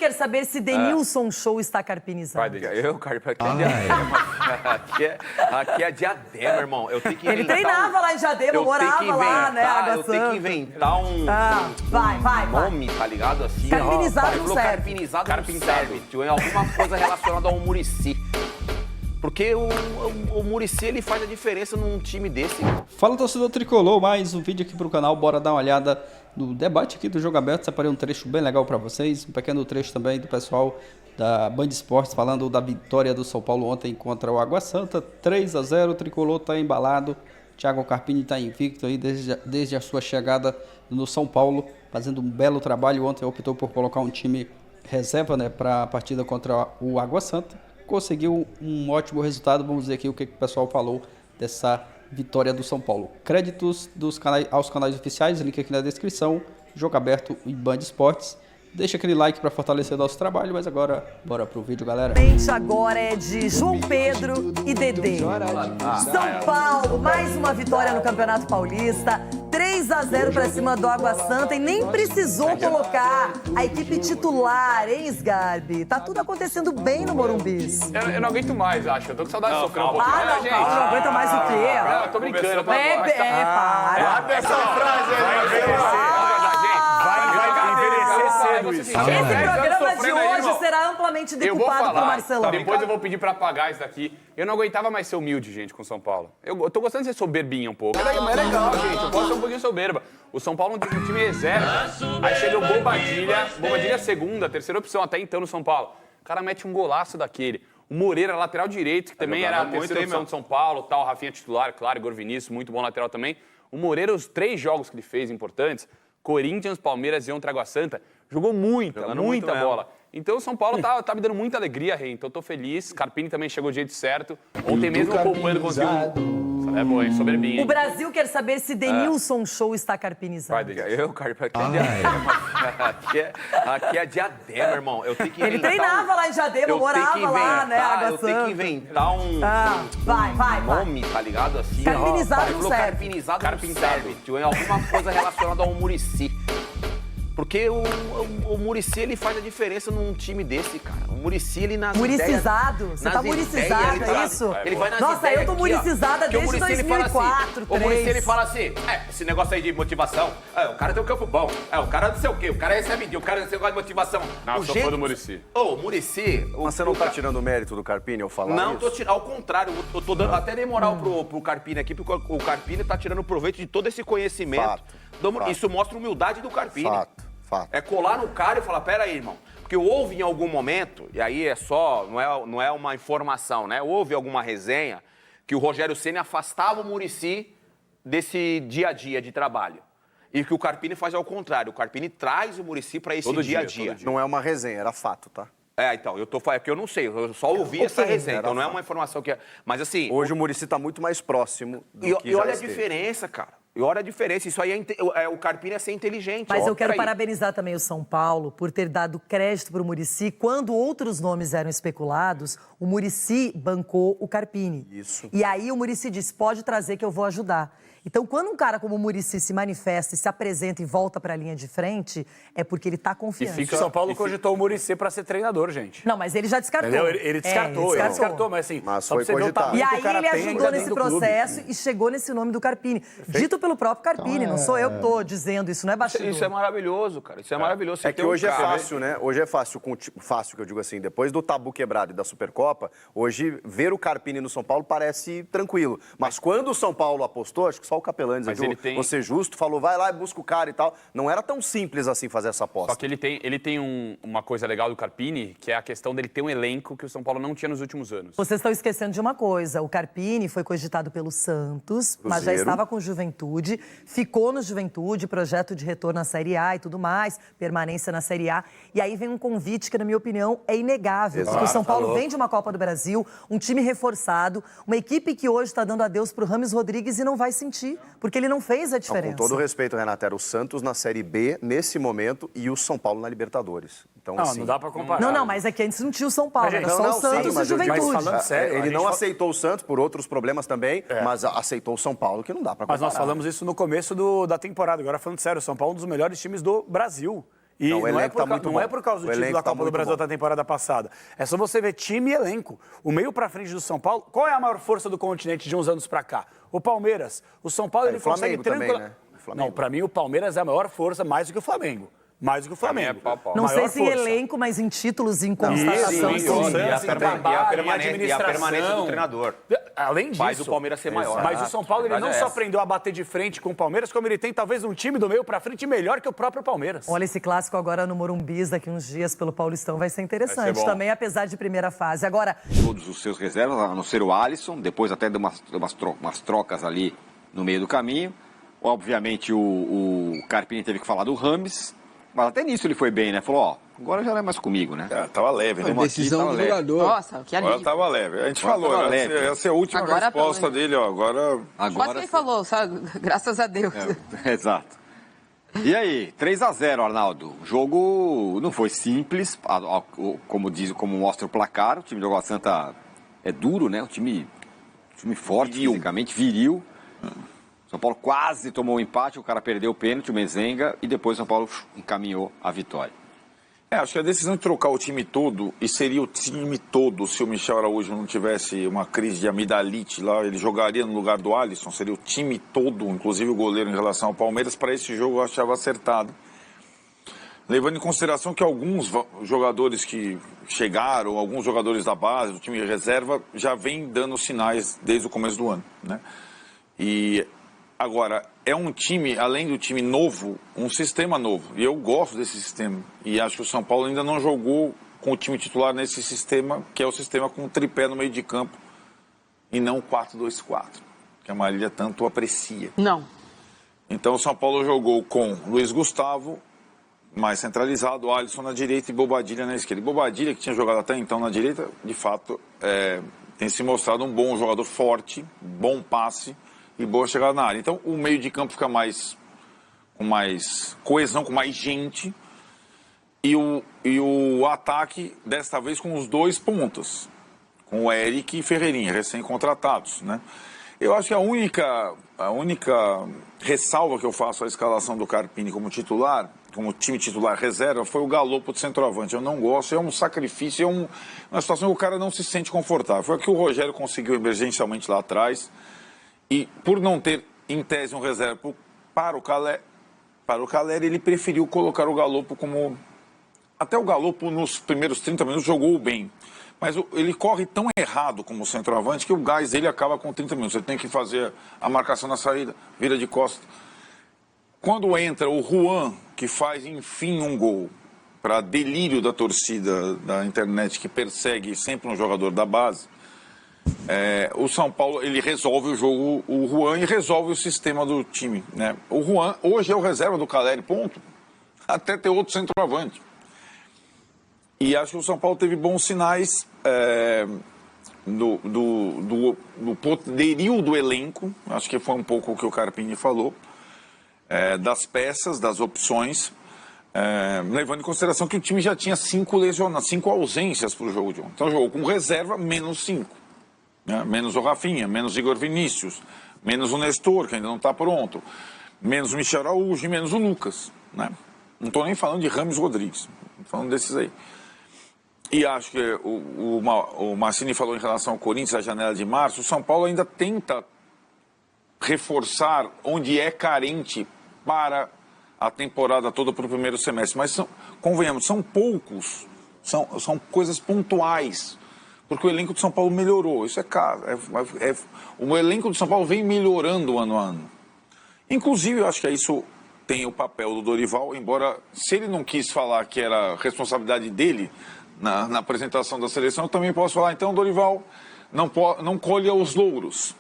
quer saber se Denilson Show está carpinizado. Vai, eu, aqui é Diadema, irmão. Eu tenho que Ele treinava lá em Diadema, morava lá, né, Água Eu tenho Santa. que inventar um Vai. nome, tá ligado? Assim, Carpinizado ele falou serve. carpinizado não serve, tio. É alguma coisa relacionada ao Muricy. Porque o Muricy, ele faz a diferença num time desse. Fala, torcedor tricolor, mais um vídeo aqui pro canal. Bora dar uma olhada no debate aqui do Jogo Aberto. Separei um trecho bem legal para vocês, um pequeno trecho também do pessoal da Band Esportes falando da vitória do São Paulo ontem contra o Água Santa, 3-0, o tricolor tá embalado. Thiago Carpini tá invicto aí desde a sua chegada no São Paulo, fazendo um belo trabalho. Ontem optou por colocar um time reserva, né, para a partida contra o Água Santa. Conseguiu um ótimo resultado. Vamos ver aqui o que o pessoal falou dessa vitória do São Paulo. Créditos aos canais oficiais, link aqui na descrição, Jogo Aberto e Band Esportes. Deixa aquele like para fortalecer nosso trabalho, mas agora, bora pro vídeo, galera. Agora é de João Pedro e Dedê. São Paulo, mais uma vitória no Campeonato Paulista. 3-0 para cima do Água Santa e nem precisou colocar a equipe titular, hein, Sgarbi? Tá tudo acontecendo bem no Morumbi. Eu não aguento mais, acho. Eu tô com saudade de sofrer um pouquinho. Não, gente. calma, não aguenta mais o quê? Não, eu tô brincando. Para. Essa frase aí Esse programa de hoje será amplamente decupado por Marcelão. Depois eu vou pedir pra apagar isso daqui. Eu não aguentava mais ser humilde, gente, com o São Paulo. Eu tô gostando de ser soberbinha um pouco. É legal, gente. Eu posso ser um pouquinho soberba. O São Paulo tem um time reserva. Aí chega o Bobadilha segunda, terceira opção até então no São Paulo. O cara mete um golaço daquele. O Moreira, lateral direito, que também era a terceira opção de São Paulo, tal. Rafinha titular, claro, Igor Vinícius, muito bom lateral também. O Moreira, os 3 jogos que ele fez importantes, Corinthians, Palmeiras e Água Santa, jogou muita bola. Então o São Paulo tá me dando muita alegria, Rei. Então eu tô feliz. Carpini também chegou do jeito certo. Ontem mesmo poupando conseguiu. É bom, hein? Soberbinha. O Brasil quer saber se Denilson Show está carpinizado. Vai, eu, aqui é Diadema, irmão. Eu tenho que Ele treinava lá em Diadema, morava lá, né, Água Santa. Eu tenho que inventar um nome, tá ligado? Assim, carpinizado não serve. Carpinizado não serve, tio. É alguma coisa relacionada ao Muricy. Porque o Muricy, ele faz a diferença num time desse, cara. O Muricy, ele nas Muricizado? ideias... Você tá muricizado, é isso? Ele vai nas Nossa, ideias eu tô aqui, muricizada ó. desde 2004, O Muricy, ele fala assim, esse negócio aí de motivação, o cara tem um campo bom, o cara não sei o quê, o cara recebe dia, o cara não sei o que de motivação. Não, eu sou fã do Muricy. O Muricy... Mas você não tá tirando o mérito do Carpini ao falar Não, isso? tô tirando, ao contrário, eu tô dando até nem moral pro Carpini aqui, porque o Carpini tá tirando proveito de todo esse conhecimento. Fato. Isso mostra a humildade do Carpini. Fato. É colar no cara e falar, pera aí, irmão. Porque houve em algum momento, e aí não é uma informação, né? Houve alguma resenha que o Rogério Ceni afastava o Muricy desse dia a dia de trabalho. E que o Carpini faz ao contrário. O Carpini traz o Muricy para esse dia a dia. Não é uma resenha, era fato, tá? Então, é porque eu não sei, eu só ouvi essa resenha, então não é uma informação que é... Mas assim... Hoje o Muricy tá muito mais próximo do que E já olha a esteve. diferença, cara. E olha a diferença. Isso aí o Carpini é ser inteligente. Mas ó, eu quero peraí. parabenizar também o São Paulo por ter dado crédito pro Muricy. Quando outros nomes eram especulados, o Muricy bancou o Carpini. Isso. E aí o Muricy disse, pode trazer que eu vou ajudar. Então, quando um cara como o Muricy se manifesta e se apresenta e volta para a linha de frente, é porque ele tá confiante. O São Paulo cogitou o Muricy para ser treinador, gente. Não, mas ele já descartou. Entendeu? Ele descartou, ele descartou, mas assim, Mas só foi pra você ver o cogitado. tamanho E que aí o cara ele tem ajudou ainda nesse dentro do clube. processo e chegou nesse nome do Carpini. Dito pelo próprio Carpini, não sou eu que tô dizendo, isso não é bastidor. Isso é maravilhoso, cara. Isso é maravilhoso. Você É que tem um hoje é cara- fácil, né? Hoje é fácil, fácil que eu digo assim, depois do tabu quebrado e da Supercopa, hoje ver o Carpini no São Paulo parece tranquilo. Mas quando o São Paulo apostou, acho que só o Capelães, Mas ele tem- você justo, falou, vai lá e busca o cara e tal. Não era tão simples assim fazer essa aposta. Só que ele tem uma coisa legal do Carpini, que é a questão dele ter um elenco que o São Paulo não tinha nos últimos anos. Vocês estão esquecendo de uma coisa, o Carpini foi cogitado pelo Santos, mas já Cruzeiro. estava com Juventude, ficou no Juventude, projeto de retorno à Série A e tudo mais, permanência na Série A. E aí vem um convite que, na minha opinião, é inegável. Porque o São Paulo vem de uma Copa do Brasil, um time reforçado, uma equipe que hoje está dando adeus para o Rames Rodrigues e não vai sentir, porque ele não fez a Não, diferença. com todo respeito, Renata, era o Santos na Série B nesse momento e o São Paulo na Libertadores. Então, Não, assim, não dá pra comparar. Não, mas é que antes não tinha o São Paulo, Mas, era gente, só não, o sim, Santos e o mas eu digo- Juventude. mas falando sério, ele a não gente aceitou o Santos por outros problemas também, mas aceitou o São Paulo, que não dá pra Mas comparar. nós falamos isso no começo da temporada. Agora, falando sério, o São Paulo é um dos melhores times do Brasil. E Não, o não, é elenco tá muito não bom. é por causa do O título elenco da tá Copa do muito Brasil bom. da temporada passada. É só você ver time e elenco. O meio pra frente do São Paulo, qual é a maior força do continente de uns anos pra cá? O Palmeiras. O São Paulo, ele o Flamengo consegue também, né? O Flamengo. Não, pra mim o Palmeiras é a maior força, mais do que o Flamengo. Mais do que o Flamengo. mim é pau-pau. Não sei Maior se em força. elenco, mas em títulos, em constatação. Isso, sim. isso. E a, Assim, permanência, trabalho, e a permanência administração. do treinador. Além disso. Faz o Palmeiras ser maior. Mas o São Paulo, ele Mas não é só essa. aprendeu a bater de frente com o Palmeiras, como ele tem talvez um time do meio pra frente melhor que o próprio Palmeiras. Olha, esse clássico agora no Morumbi, daqui uns dias pelo Paulistão, vai ser interessante bom. também, apesar de primeira fase. Agora, Todos os seus reservas, a não ser o Alisson, depois até de umas trocas ali no meio do caminho. Obviamente o Carpini teve que falar do Rames, mas até nisso ele foi bem, né? Falou, ó, agora já não é mais comigo, né? Tava leve, né? Tamo aqui, Decisão tava do leve. jogador. Nossa, que Agora alívio. tava leve. A gente Agora falou, tava leve. essa é a última Agora resposta tá leve. dele, ó. Agora. Quase que ele falou, sabe? Graças a Deus. Exato. E aí, 3-0, Arnaldo. O jogo não foi simples, como mostra o placar. O time do Água Santa é duro, né? Um time forte, fisicamente, viril. São Paulo quase tomou um empate, o cara perdeu o pênalti, o Mezenga, e depois o São Paulo encaminhou a vitória. Acho que a decisão de trocar o time todo, e seria o time todo se o Michel Araújo não tivesse uma crise de amidalite lá, ele jogaria no lugar do Alisson, seria o time todo, inclusive o goleiro em relação ao Palmeiras, para esse jogo eu achava acertado. Levando em consideração que alguns jogadores que chegaram, alguns jogadores da base, do time de reserva, já vêm dando sinais desde o começo do ano, né? E agora, é um time, além do time novo, um sistema novo. E eu gosto desse sistema. E acho que o São Paulo ainda não jogou com o time titular nesse sistema, que é o sistema com o tripé no meio de campo, e não 4-2-4, que a Marília tanto aprecia. Não. Então o São Paulo jogou com Luiz Gustavo, mais centralizado, Alisson na direita e Bobadilha na esquerda. E Bobadilha, que tinha jogado até então na direita, de fato, tem se mostrado um bom jogador, forte, bom passe e boa chegada na área. Então o meio de campo fica com mais coesão, com mais gente. E o ataque, desta vez, com os dois pontas, com o Eric e Ferreirinha, recém-contratados, né? Eu acho que a única ressalva que eu faço à escalação do Carpini como titular, como time titular reserva, foi o Galopo de centroavante. Eu não gosto, é um sacrifício, é uma situação que o cara não se sente confortável. Foi o que o Rogério conseguiu emergencialmente lá atrás. E por não ter, em tese, um reserva para o Caleri, ele preferiu colocar o Galopo como... Até o Galopo, nos primeiros 30 minutos, jogou bem. Mas ele corre tão errado como centroavante que o gás dele acaba com 30 minutos. Você tem que fazer a marcação na saída, vira de costa. Quando entra o Juan, que faz, enfim, um gol, para delírio da torcida da internet, que persegue sempre um jogador da base... o São Paulo, ele resolve o jogo, o Juan, e resolve o sistema do time, né? O Juan hoje é o reserva do Caleri, ponto. Até ter outro centroavante. E acho que o São Paulo teve bons sinais do poderio do elenco. Acho que foi um pouco o que o Carpini falou. Das peças, das opções. Levando em consideração que o time já tinha 5 ausências para o jogo de ontem. Então jogou com reserva, menos 5. Menos o Rafinha, menos Igor Vinícius, menos o Nestor, que ainda não está pronto, menos o Michel Araújo e menos o Lucas, né? Não estou nem falando de Rames Rodrigues, estou falando desses aí. E acho que o Mancini falou em relação ao Corinthians, a janela de março, o São Paulo ainda tenta reforçar onde é carente para a temporada toda para o primeiro semestre. Mas, convenhamos, são poucos, são coisas pontuais. Porque o elenco do São Paulo melhorou. Isso o elenco do São Paulo vem melhorando ano a ano. Inclusive, eu acho que isso tem o papel do Dorival, embora, se ele não quis falar que era responsabilidade dele na apresentação da seleção, eu também posso falar, então, Dorival não colha os louros.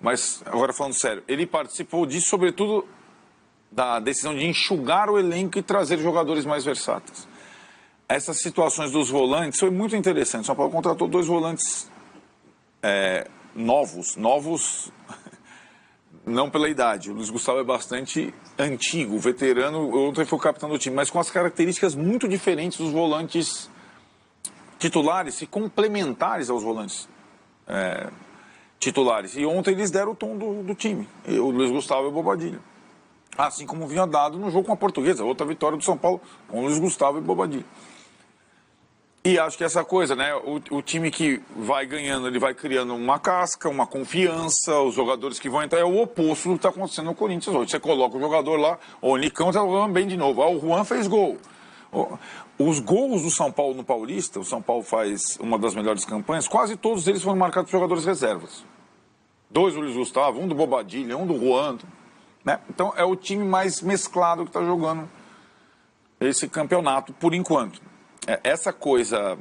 Mas, agora falando sério, ele participou disso, sobretudo, da decisão de enxugar o elenco e trazer jogadores mais versáteis. Essas situações dos volantes foi muito interessante. São Paulo contratou 2 volantes novos não pela idade. O Luiz Gustavo é bastante antigo, veterano, ontem foi o capitão do time, mas com as características muito diferentes dos volantes titulares e complementares aos volantes titulares. E ontem eles deram o tom do time, o Luiz Gustavo e o Bobadilha. Assim como vinha dado no jogo com a Portuguesa, outra vitória do São Paulo com Luiz Gustavo e Bobadilha. E acho que essa coisa, né? O time que vai ganhando, ele vai criando uma casca, uma confiança, os jogadores que vão entrar, é o oposto do que está acontecendo no Corinthians hoje. Você coloca o jogador lá, o Nicão está jogando bem de novo, o Juan fez gol. Os gols do São Paulo no Paulista, o São Paulo faz uma das melhores campanhas, quase todos eles foram marcados por jogadores reservas. 2 do Luiz Gustavo, 1 do Bobadilha, 1 do Juan, né? Então é o time mais mesclado que está jogando esse campeonato por enquanto. Essa coisa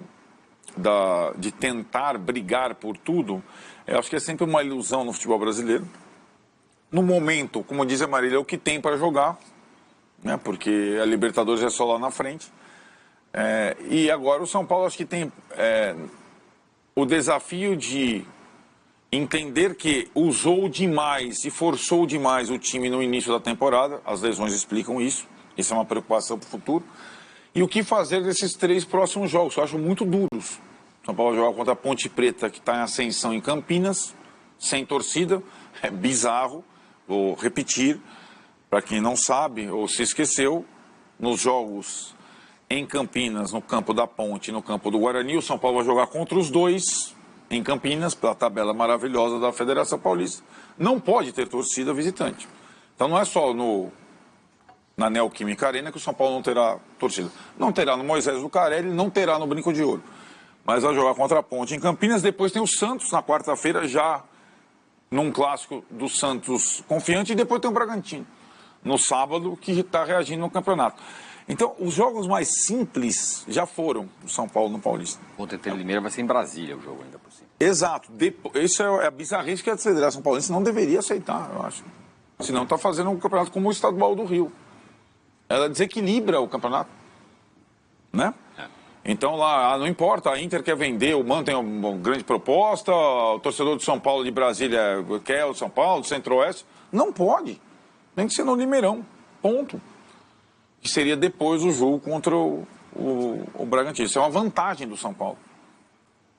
de tentar brigar por tudo, eu acho que é sempre uma ilusão no futebol brasileiro. No momento, como diz a Marília, é o que tem para jogar, né? Porque a Libertadores é só lá na frente. E agora o São Paulo acho que tem o desafio de entender que usou demais e forçou demais o time no início da temporada. As lesões explicam isso. Isso é uma preocupação para o futuro. E o que fazer desses 3 próximos jogos? Eu acho muito duros. São Paulo vai jogar contra a Ponte Preta, que está em ascensão em Campinas, sem torcida. É bizarro. Vou repetir, para quem não sabe ou se esqueceu, nos jogos em Campinas, no campo da Ponte e no campo do Guarani, o São Paulo vai jogar contra os 2 em Campinas, pela tabela maravilhosa da Federação Paulista. Não pode ter torcida visitante. Então não é só na Neoquímica Arena que o São Paulo não terá torcida. Não terá no Moisés Lucarelli, não terá no Brinco de Ouro. Mas vai jogar contra a Ponte em Campinas. Depois tem o Santos na quarta-feira, já num clássico do Santos confiante. E depois tem o Bragantino no sábado, que está reagindo no campeonato. Então, os jogos mais simples já foram do São Paulo no Paulista. O TT Limeira vai ser em Brasília o jogo ainda por cima. Exato. Isso é a bizarrice que a Federação Paulista não deveria aceitar, eu acho. Senão está fazendo um campeonato como o Estadual do Rio. Ela desequilibra o campeonato, né? Então lá, não importa, a Inter quer vender, o Mano tem uma grande proposta, o torcedor de São Paulo de Brasília quer o São Paulo, do Centro-Oeste. Não pode. Tem que ser no Limeirão, ponto. Que seria depois o jogo contra o Bragantino. Isso é uma vantagem do São Paulo,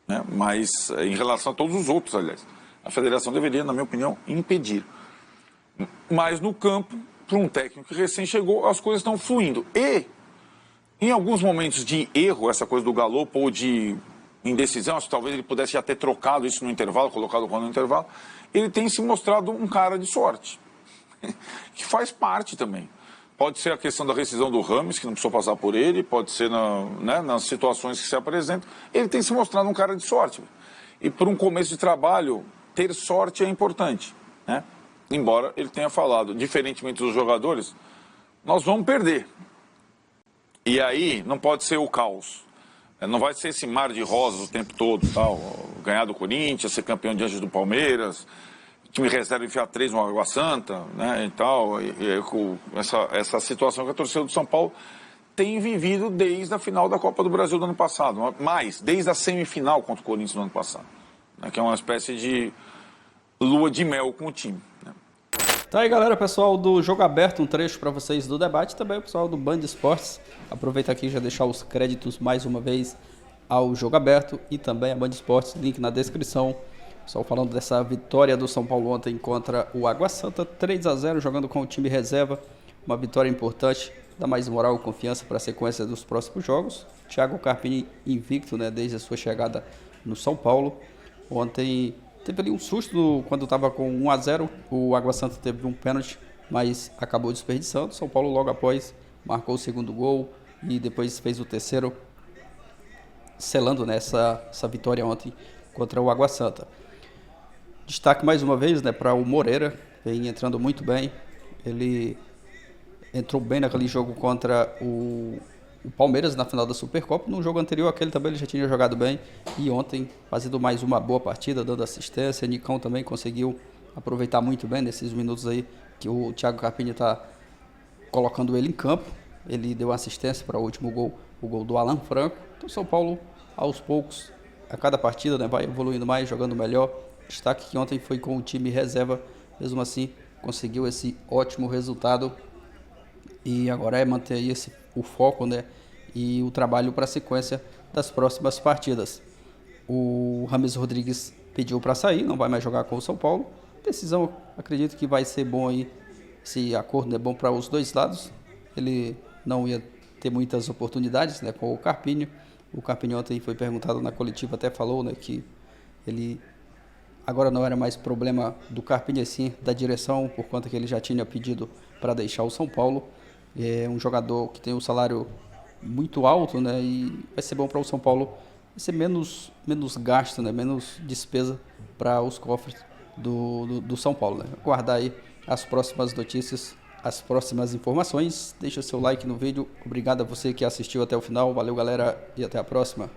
né? Mas em relação a todos os outros, aliás, a federação deveria, na minha opinião, impedir. Mas no campo, para um técnico que recém chegou, as coisas estão fluindo. E, em alguns momentos de erro, essa coisa do galopo ou de indecisão, acho que talvez ele pudesse já ter trocado isso no intervalo, colocado o Juan no intervalo, ele tem se mostrado um cara de sorte, que faz parte também. Pode ser a questão da rescisão do Rames, que não precisou passar por ele, pode ser nas situações que se apresentam. Ele tem se mostrado um cara de sorte. E por um começo de trabalho, ter sorte é importante, né? Embora ele tenha falado, diferentemente dos jogadores, nós vamos perder. E aí não pode ser o caos. Não vai ser esse mar de rosas o tempo todo, tal. Ganhar do Corinthians, ser campeão diante do Palmeiras, time reserva enfiar 3 no Água Santa, né, e tal. Essa situação que a torcida do São Paulo tem vivido desde a final da Copa do Brasil do ano passado. Mais, desde a semifinal contra o Corinthians no ano passado. Né, que é uma espécie de lua de mel com o time. Né. Tá aí, galera, pessoal do Jogo Aberto, um trecho para vocês do debate, também o pessoal do Band Esportes. Aproveita aqui e já deixar os créditos mais uma vez ao Jogo Aberto e também a Band Esportes, link na descrição. Pessoal falando dessa vitória do São Paulo ontem contra o Água Santa, 3-0, jogando com o time reserva, uma vitória importante, dá mais moral e confiança para a sequência dos próximos jogos. Thiago Carpini invicto, né, desde a sua chegada no São Paulo. Ontem teve ali um susto quando estava com 1-0, o Água Santa teve um pênalti, mas acabou desperdiçando. São Paulo logo após marcou o segundo gol e depois fez o terceiro, selando, né, essa vitória ontem contra o Água Santa. Destaque mais uma vez, né, para o Moreira, vem entrando muito bem. Ele entrou bem naquele jogo contra o Palmeiras na final da Supercopa. No jogo anterior, aquele também ele já tinha jogado bem. E ontem, fazendo mais uma boa partida, dando assistência. Nicão também conseguiu aproveitar muito bem nesses minutos aí que o Thiago Carpini está colocando ele em campo. Ele deu assistência para o último gol, o gol do Alan Franco. Então, São Paulo, aos poucos, a cada partida, né, vai evoluindo mais, jogando melhor. Destaque que ontem foi com o time reserva, mesmo assim conseguiu esse ótimo resultado e agora é manter aí o foco, né, e o trabalho para a sequência das próximas partidas. O Rames Rodrigues pediu para sair, não vai mais jogar com o São Paulo. Decisão, acredito que vai ser bom aí esse acordo é bom para os dois lados. Ele não ia ter muitas oportunidades, né, com o Carpini. O Carpini ontem foi perguntado na coletiva, até falou, né, que ele agora não era mais problema do Carpini, sim da direção, por conta que ele já tinha pedido para deixar o São Paulo. É um jogador que tem um salário muito alto, né, e vai ser bom para o São Paulo, vai ser menos gasto, né, menos despesa para os cofres do São Paulo, né. Aguardar aí as próximas notícias, as próximas informações. Deixa o seu like no vídeo. Obrigado a você que assistiu até o final. Valeu, galera, e até a próxima.